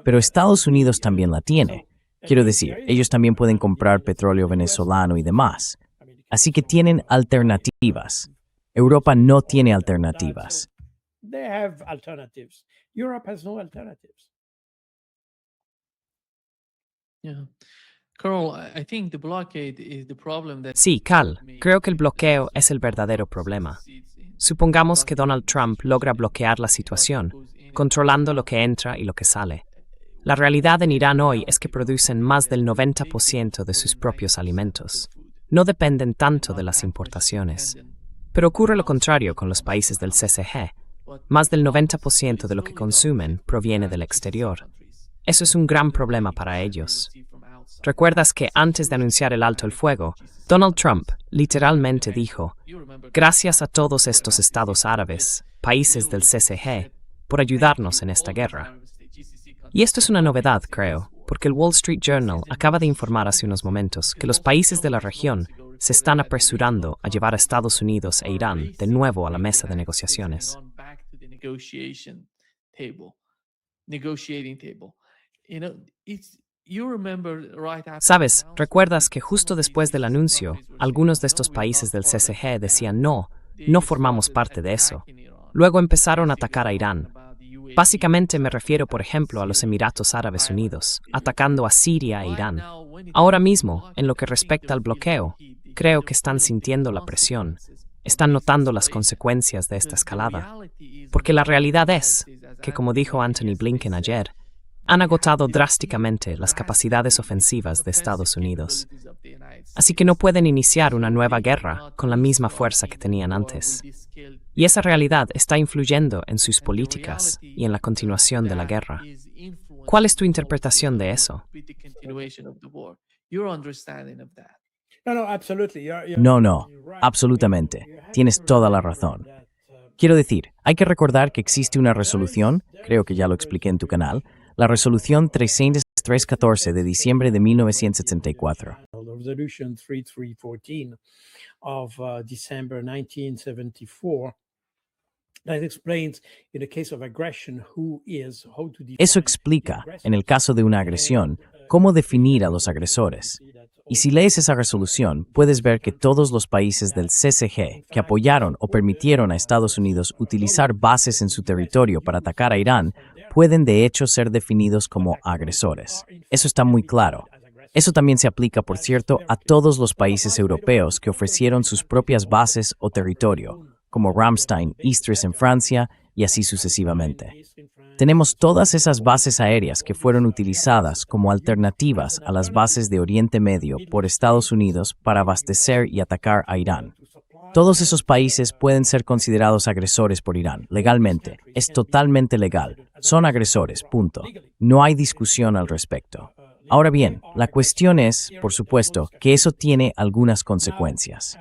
pero Estados Unidos también la tiene. Quiero decir, ellos también pueden comprar petróleo venezolano y demás. Así que tienen alternativas. Europa no tiene alternativas. They have alternatives. Europe has no alternatives. Yeah. Carl, I think the blockade is the problem that Sí, Cal, creo que el bloqueo es el verdadero problema. Supongamos que Donald Trump logra bloquear la situación, controlando lo que entra y lo que sale. La realidad en Irán hoy es que producen más del 90% de sus propios alimentos. No dependen tanto de las importaciones. Pero ocurre lo contrario con los países del CCG. Más del 90% de lo que consumen proviene del exterior. Eso es un gran problema para ellos. ¿Recuerdas que antes de anunciar el alto el fuego, Donald Trump literalmente dijo: gracias a todos estos estados árabes, países del CCG, por ayudarnos en esta guerra? Y esto es una novedad, creo, porque el Wall Street Journal acaba de informar hace unos momentos que los países de la región se están apresurando a llevar a Estados Unidos e Irán de nuevo a la mesa de negociaciones. Sabes, recuerdas que justo después del anuncio, algunos de estos países del CCG decían no formamos parte de eso. Luego empezaron a atacar a Irán. Básicamente me refiero, por ejemplo, a los Emiratos Árabes Unidos, atacando a Siria e Irán. Ahora mismo, en lo que respecta al bloqueo, creo que están sintiendo la presión, están notando las consecuencias de esta escalada. Porque la realidad es que, como dijo Anthony Blinken ayer, han agotado drásticamente las capacidades ofensivas de Estados Unidos. Así que no pueden iniciar una nueva guerra con la misma fuerza que tenían antes. Y esa realidad está influyendo en sus políticas y en la continuación de la guerra. ¿Cuál es tu interpretación de eso? No, absolutamente. Tienes toda la razón. Quiero decir, hay que recordar que existe una resolución, creo que ya lo expliqué en tu canal, la resolución 314 de diciembre de 1974. Eso explica, en el caso de una agresión, cómo definir a los agresores. Y si lees esa resolución, puedes ver que todos los países del CCG que apoyaron o permitieron a Estados Unidos utilizar bases en su territorio para atacar a Irán pueden de hecho ser definidos como agresores. Eso está muy claro. Eso también se aplica, por cierto, a todos los países europeos que ofrecieron sus propias bases o territorio, como Ramstein, Istres en Francia y así sucesivamente. Tenemos todas esas bases aéreas que fueron utilizadas como alternativas a las bases de Oriente Medio por Estados Unidos para abastecer y atacar a Irán. Todos esos países pueden ser considerados agresores por Irán, legalmente. Es totalmente legal. Son agresores, punto. No hay discusión al respecto. Ahora bien, la cuestión es, por supuesto, que eso tiene algunas consecuencias.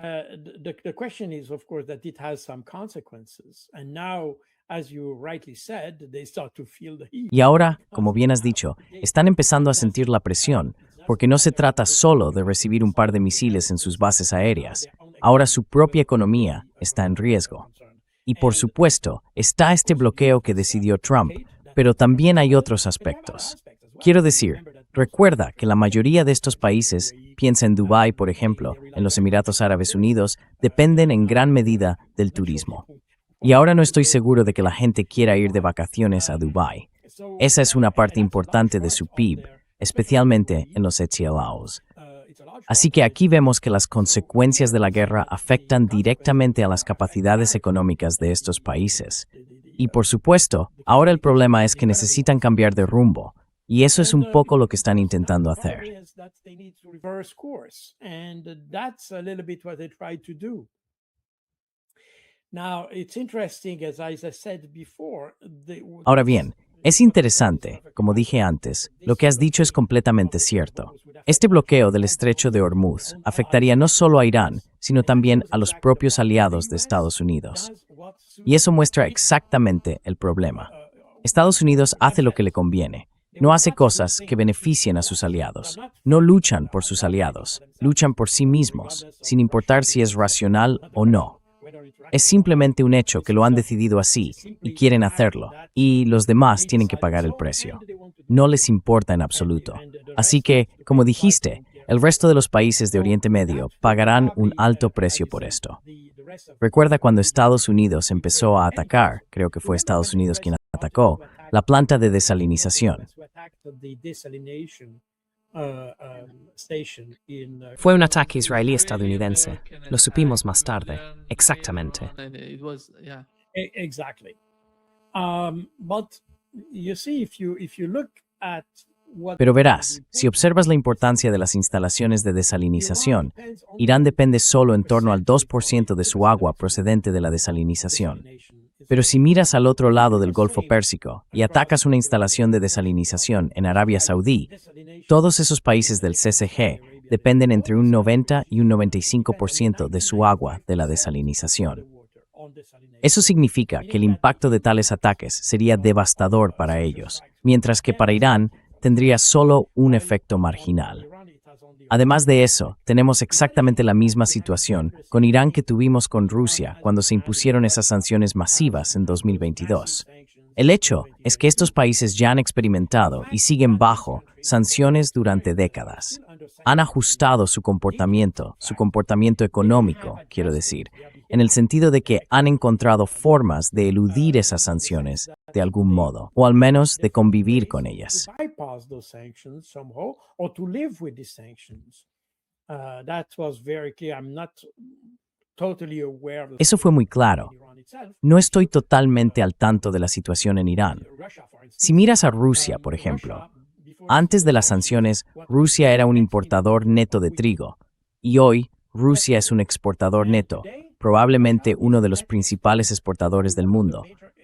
as you rightly said, they start to feel the heat. Y ahora, como bien has dicho, están empezando a sentir la presión, porque no se trata solo de recibir un par de misiles en sus bases aéreas. Ahora su propia economía está en riesgo. Y por supuesto, está este bloqueo que decidió Trump, pero también hay otros aspectos. Quiero decir, recuerda que la mayoría de estos países, piensa en Dubái, por ejemplo, en los Emiratos Árabes Unidos, dependen en gran medida del turismo. Y ahora no estoy seguro de que la gente quiera ir de vacaciones a Dubái. Esa es una parte importante de su PIB, especialmente en los ETLAOs. Así que aquí vemos que las consecuencias de la guerra afectan directamente a las capacidades económicas de estos países. Y por supuesto, ahora el problema es que necesitan cambiar de rumbo, y eso es un poco lo que están intentando hacer. Ahora bien, es interesante, como dije antes, lo que has dicho es completamente cierto. Este bloqueo del estrecho de Hormuz afectaría no solo a Irán, sino también a los propios aliados de Estados Unidos. Y eso muestra exactamente el problema. Estados Unidos hace lo que le conviene. No hace cosas que beneficien a sus aliados. No luchan por sus aliados, luchan por sí mismos, sin importar si es racional o no. Es simplemente un hecho que lo han decidido así y quieren hacerlo, y los demás tienen que pagar el precio. No les importa en absoluto. Así que, como dijiste, el resto de los países de Oriente Medio pagarán un alto precio por esto. Recuerda cuando Estados Unidos empezó a atacar, creo que fue Estados Unidos quien atacó, la planta de desalinización. Fue un ataque israelí-estadounidense. Lo supimos más tarde. Exactamente. Exactly. But you see, if you look at what Pero verás, si observas la importancia de las instalaciones de desalinización, Irán depende solo en torno al 2% de su agua procedente de la desalinización. Pero si miras al otro lado del Golfo Pérsico y atacas una instalación de desalinización en Arabia Saudí, todos esos países del CCG dependen entre un 90 y un 95% de su agua de la desalinización. Eso significa que el impacto de tales ataques sería devastador para ellos, mientras que para Irán tendría solo un efecto marginal. Además de eso, tenemos exactamente la misma situación con Irán que tuvimos con Rusia cuando se impusieron esas sanciones masivas en 2022. El hecho es que estos países ya han experimentado y siguen bajo sanciones durante décadas. Han ajustado su comportamiento económico, quiero decir, en el sentido de que han encontrado formas de eludir esas sanciones de algún modo, o al menos de convivir con ellas. Eso fue muy claro. No estoy totalmente al tanto de la situación en Irán. Si miras a Rusia, por ejemplo, antes de las sanciones, Rusia era un importador neto de trigo, y hoy Rusia es un exportador neto, probablemente uno de los principales exportadores del mundo,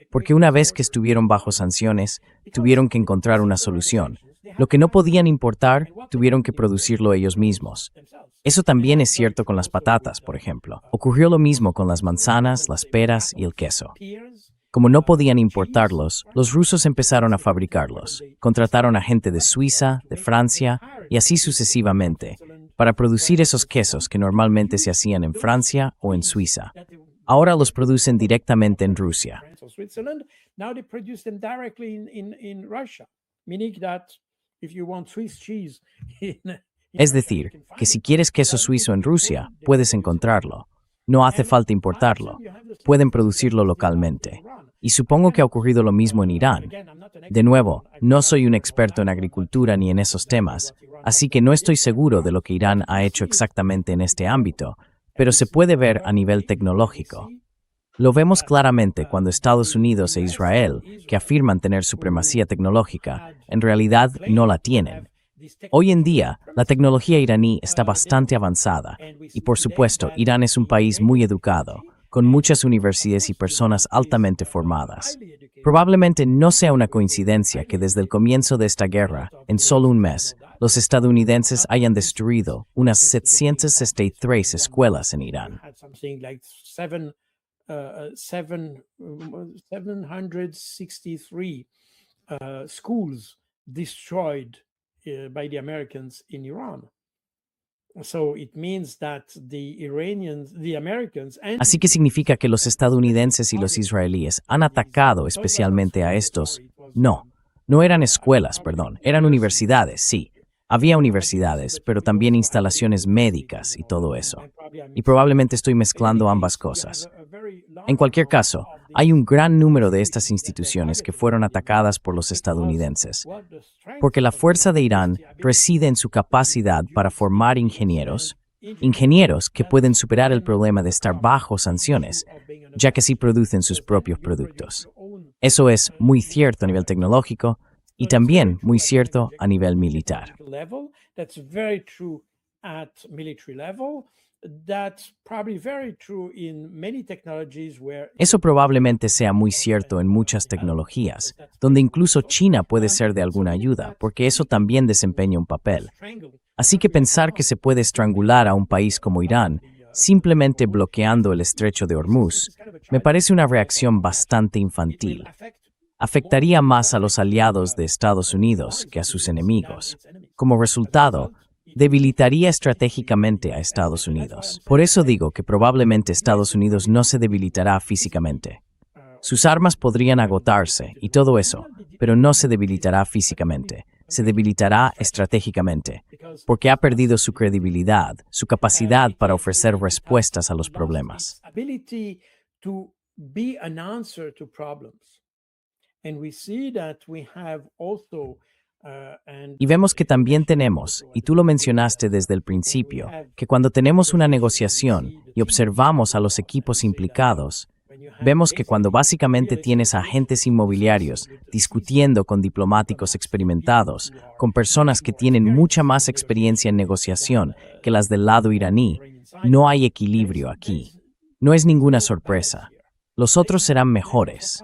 porque una vez que estuvieron bajo sanciones, tuvieron que encontrar una solución. Lo que no podían importar, tuvieron que producirlo ellos mismos. Eso también es cierto con las patatas, por ejemplo. Ocurrió lo mismo con las manzanas, las peras y el queso. Como no podían importarlos, los rusos empezaron a fabricarlos. Contrataron a gente de Suiza, de Francia y así sucesivamente, para producir esos quesos que normalmente se hacían en Francia o en Suiza. Ahora los producen directamente en Rusia. Es decir, que si quieres queso suizo en Rusia, puedes encontrarlo. No hace falta importarlo. Pueden producirlo localmente. Y supongo que ha ocurrido lo mismo en Irán. De nuevo, no soy un experto en agricultura ni en esos temas, así que no estoy seguro de lo que Irán ha hecho exactamente en este ámbito, pero se puede ver a nivel tecnológico. Lo vemos claramente cuando Estados Unidos e Israel, que afirman tener supremacía tecnológica, en realidad no la tienen. Hoy en día, la tecnología iraní está bastante avanzada y, por supuesto, Irán es un país muy educado, con muchas universidades y personas altamente formadas. Probablemente no sea una coincidencia que desde el comienzo de esta guerra, en solo un mes, los estadounidenses hayan destruido unas 763 escuelas en Irán. 763 schools destroyed by the Americans in Iran. So it means that the Americans and Así que significa que los estadounidenses y los israelíes han atacado especialmente a estos. No eran escuelas, perdón, eran universidades, sí. Había universidades, pero también instalaciones médicas y todo eso. Y probablemente estoy mezclando ambas cosas. En cualquier caso, hay un gran número de estas instituciones que fueron atacadas por los estadounidenses, porque la fuerza de Irán reside en su capacidad para formar ingenieros que pueden superar el problema de estar bajo sanciones, ya que sí producen sus propios productos. Eso es muy cierto a nivel tecnológico y también muy cierto a nivel militar. That's very true at military level. That's probably very true in many technologies where Eso probablemente sea muy cierto en muchas tecnologías, donde incluso China puede ser de alguna ayuda, porque eso también desempeña un papel. Así que pensar que se puede estrangular a un país como Irán simplemente bloqueando el estrecho de Hormuz me parece una reacción bastante infantil. Afectaría más a los aliados de Estados Unidos que a sus enemigos. Como resultado, debilitaría estratégicamente a Estados Unidos. Por eso digo que probablemente Estados Unidos no se debilitará físicamente. Sus armas podrían agotarse y todo eso, pero no se debilitará físicamente. Se debilitará estratégicamente, porque ha perdido su credibilidad, su capacidad para ofrecer respuestas a los problemas. Y vemos que también tenemos, y tú lo mencionaste desde el principio, que cuando tenemos una negociación y observamos a los equipos implicados, vemos que cuando básicamente tienes agentes inmobiliarios discutiendo con diplomáticos experimentados, con personas que tienen mucha más experiencia en negociación que las del lado iraní, no hay equilibrio aquí. No es ninguna sorpresa. Los otros serán mejores.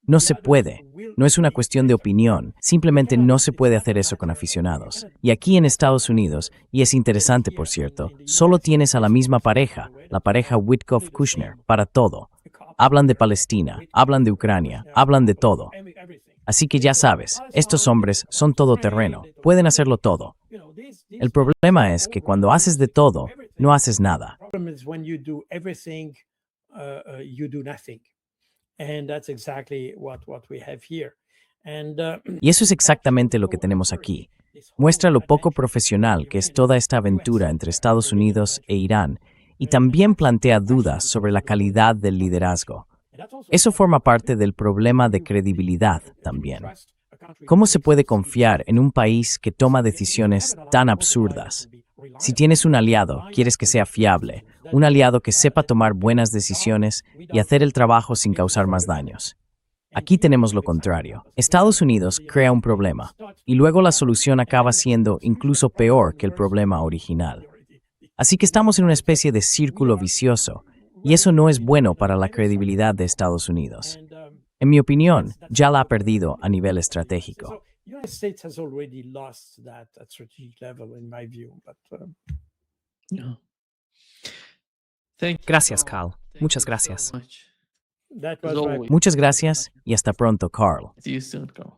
No se puede. No es una cuestión de opinión. Simplemente no se puede hacer eso con aficionados. Y aquí en Estados Unidos, y es interesante por cierto, solo tienes a la misma pareja, la pareja Witkoff-Kushner, para todo. Hablan de Palestina, hablan de Ucrania, hablan de todo. Así que ya sabes, estos hombres son todoterreno, pueden hacerlo todo. El problema es que cuando haces de todo, no haces nada. Y eso es exactamente lo que tenemos aquí. Muestra lo poco profesional que es toda esta aventura entre Estados Unidos e Irán, y también plantea dudas sobre la calidad del liderazgo. Eso forma parte del problema de credibilidad también. ¿Cómo se puede confiar en un país que toma decisiones tan absurdas? Si tienes un aliado, quieres que sea fiable, un aliado que sepa tomar buenas decisiones y hacer el trabajo sin causar más daños. Aquí tenemos lo contrario. Estados Unidos crea un problema, y luego la solución acaba siendo incluso peor que el problema original. Así que estamos en una especie de círculo vicioso, y eso no es bueno para la credibilidad de Estados Unidos. En mi opinión, ya la ha perdido a nivel estratégico. Gracias, Carl. Muchas gracias. Muchas gracias y hasta pronto, Carl. See you soon, Carl.